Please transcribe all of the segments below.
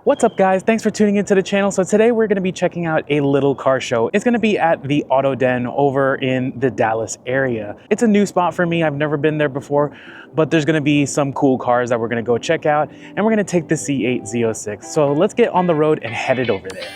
What's up guys, thanks for tuning into the channel. So today we're going to be checking out a little car show. It's going to be at the Auto Den over in the Dallas area. It's a new spot for me, I've never been there before, but there's going to be some cool cars that we're going to go check out, and we're going to take the C8 Z06. So let's get on the road and head it over there.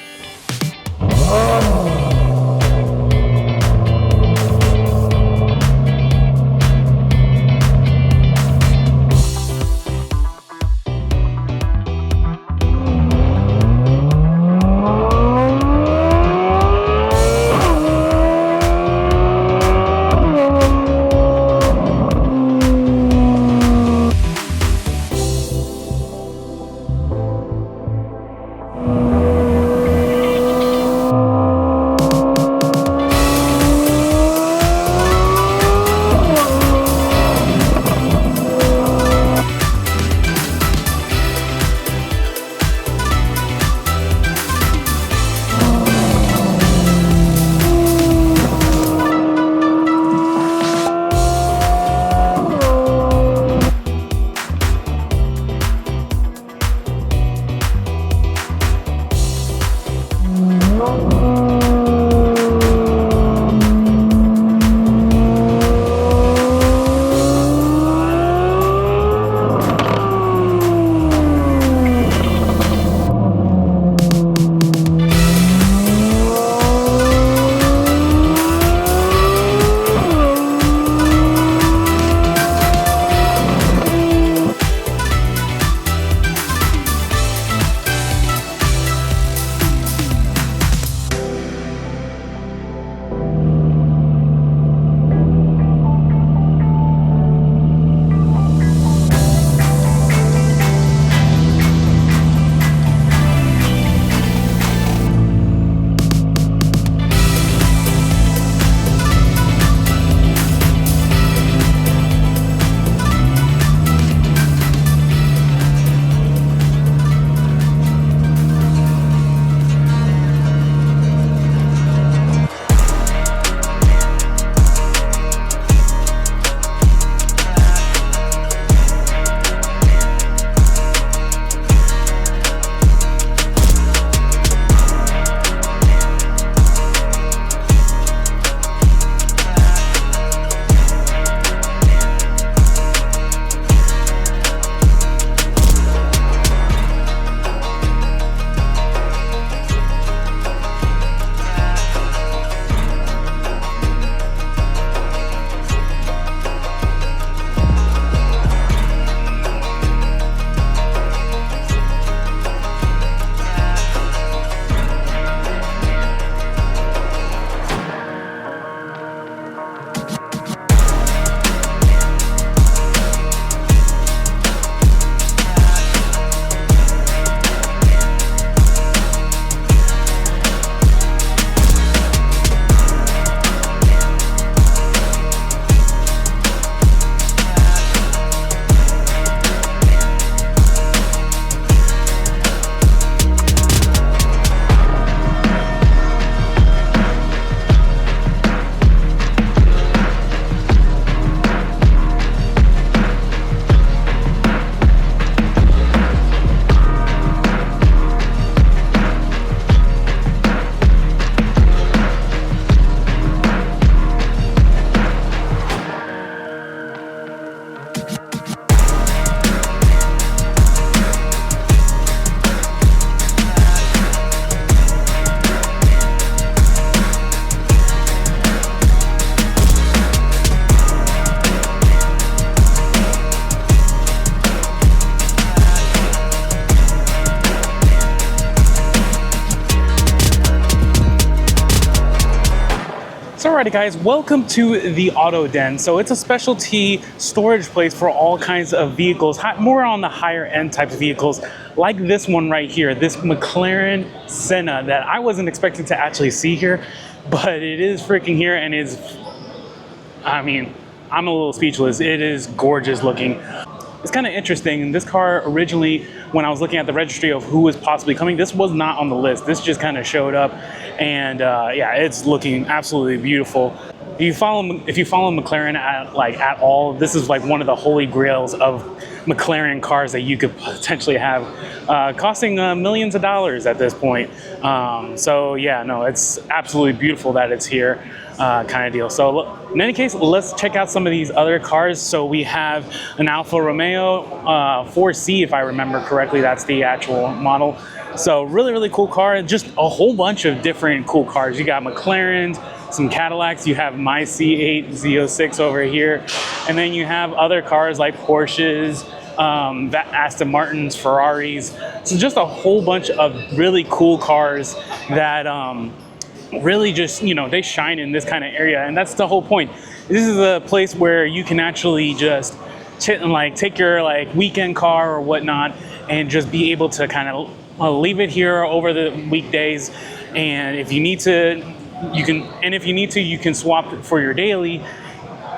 Alrighty guys, welcome to the Auto Den. So it's a specialty storage place for all kinds of vehicles, more on the higher end types of vehicles, like this one right here, this McLaren Senna that I wasn't expecting to actually see here, but it is freaking here and I mean, I'm a little speechless. It is gorgeous looking. It's kind of interesting. This car originally, when I was looking at the registry of who was possibly coming, this was not on the list. This just kind of showed up, and yeah, it's looking absolutely beautiful. If you follow McLaren at all, this is like one of the holy grails of McLaren cars that you could potentially have, costing millions of dollars at this point. So yeah, no, it's absolutely beautiful that it's here, kind of deal. So in any case, let's check out some of these other cars. So we have an Alfa Romeo 4C, if I remember correctly, that's the actual model. So really cool car, just a whole bunch of different cool cars. You got McLarens, some Cadillacs, you have my C8 Z06 over here, and then you have other cars like Porsches, Aston Martins, Ferraris. So just a whole bunch of really cool cars that really just, you know, they shine in this kind of area, and that's the whole point. This is a place where you can actually just take your like weekend car or whatnot and just be able to kind of leave it here over the weekdays, and if you need to, you can. And if you need to, you can swap it for your daily.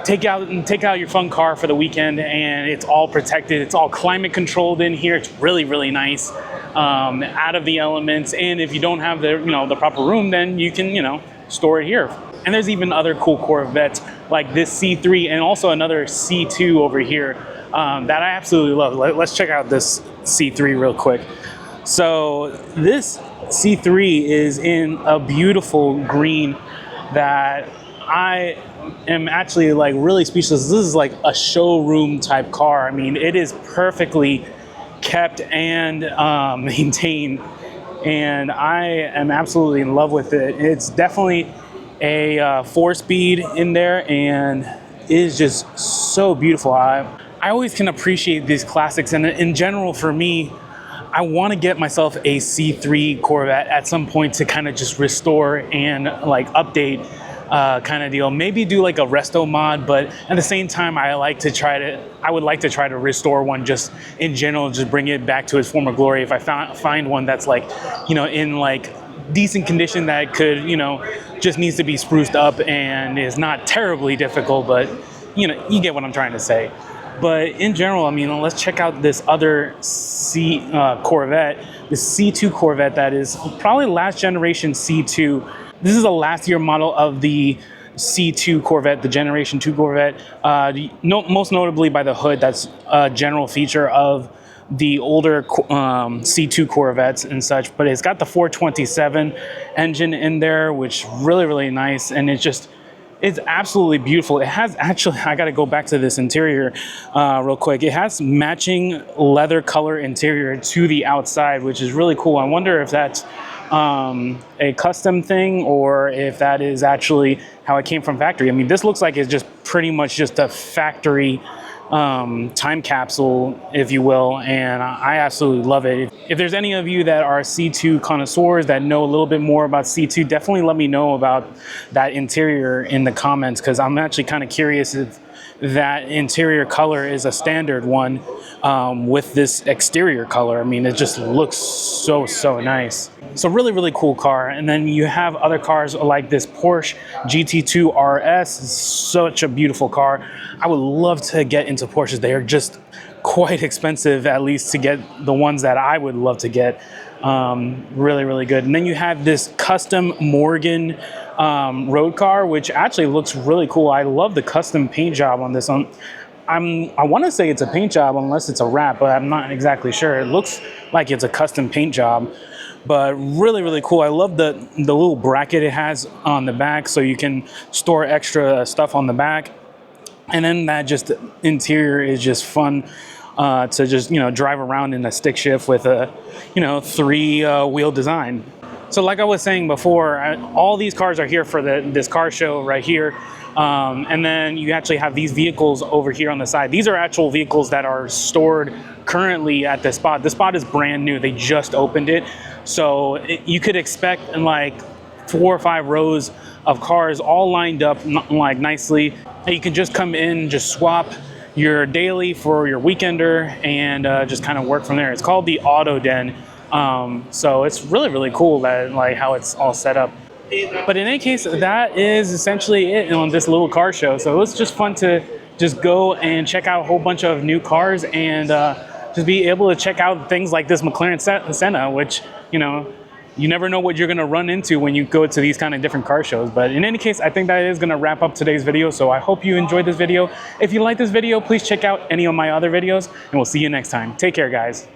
Take out your fun car for the weekend, and it's all protected. It's all climate controlled in here. It's really nice, out of the elements. And if you don't have the proper room, then you can store it here. And there's even other cool Corvettes like this C3 and also another C2 over here that I absolutely love. Let's check out this C3 real quick. So this C3 is in a beautiful green that I am actually like really speechless. This is like a showroom type car. I mean, it is perfectly kept and maintained, and I am absolutely in love with it. It's definitely a 4-speed in there, and it is just so beautiful. I always can appreciate these classics, and in general for me, I want to get myself a C3 Corvette at some point to kind of just restore and like update, kind of deal. Maybe do like a resto mod, but at the same time, I would like to try to restore one just in general, just bring it back to its former glory. If I find one that's like, in like decent condition that could, just needs to be spruced up and is not terribly difficult, but you get what I'm trying to say. But in general, I mean, let's check out this other Corvette, the C2 Corvette that is probably last generation C2. This is a last year model of the C2 Corvette, the Generation 2 Corvette. Most notably by the hood, that's a general feature of the older C2 Corvettes and such. But it's got the 427 engine in there, which really nice, and it's absolutely beautiful. It has actually, I got to go back to this interior real quick. It has matching leather color interior to the outside, which is really cool. I wonder if that's a custom thing or if that is actually how it came from factory. I mean, this looks like it's just pretty much just a factory time capsule, if you will, and I absolutely love it. If there's any of you that are C2 connoisseurs that know a little bit more about C2, definitely let me know about that interior in the comments, because I'm actually kind of curious if that interior color is a standard one with this exterior color. I mean, it just looks so nice. So really cool car. And then you have other cars like this Porsche GT2 RS. It's such a beautiful car. I would love to get into Porsches. They are just quite expensive, at least to get the ones that I would love to get. Really good. And then you have this custom Morgan road car, which actually looks really cool. I love the custom paint job on this one. I want to say it's a paint job unless it's a wrap, but I'm not exactly sure. It looks like it's a custom paint job, but really cool. I love the little bracket it has on the back, so you can store extra stuff on the back. And then that just interior is just fun to just drive around in a stick shift with a 3-wheel design. So like I was saying before, all these cars are here for this car show right here. And then you actually have these vehicles over here on the side. These are actual vehicles that are stored currently at the spot. The spot is brand new. They just opened it. So you could expect like 4 or 5 rows of cars all lined up like nicely. And you can just come in, just swap your daily for your weekender, and just kind of work from there. It's called the Auto Den. So it's really cool that like how it's all set up. But in any case, that is essentially it on this little car show. So it was just fun to just go and check out a whole bunch of new cars and just be able to check out things like this McLaren Senna, which you never know what you're gonna run into when you go to these kind of different car shows. But in any case, I think that is gonna wrap up today's video. So I hope you enjoyed this video. If you like this video, please check out any of my other videos, and we'll see you next time. Take care, guys.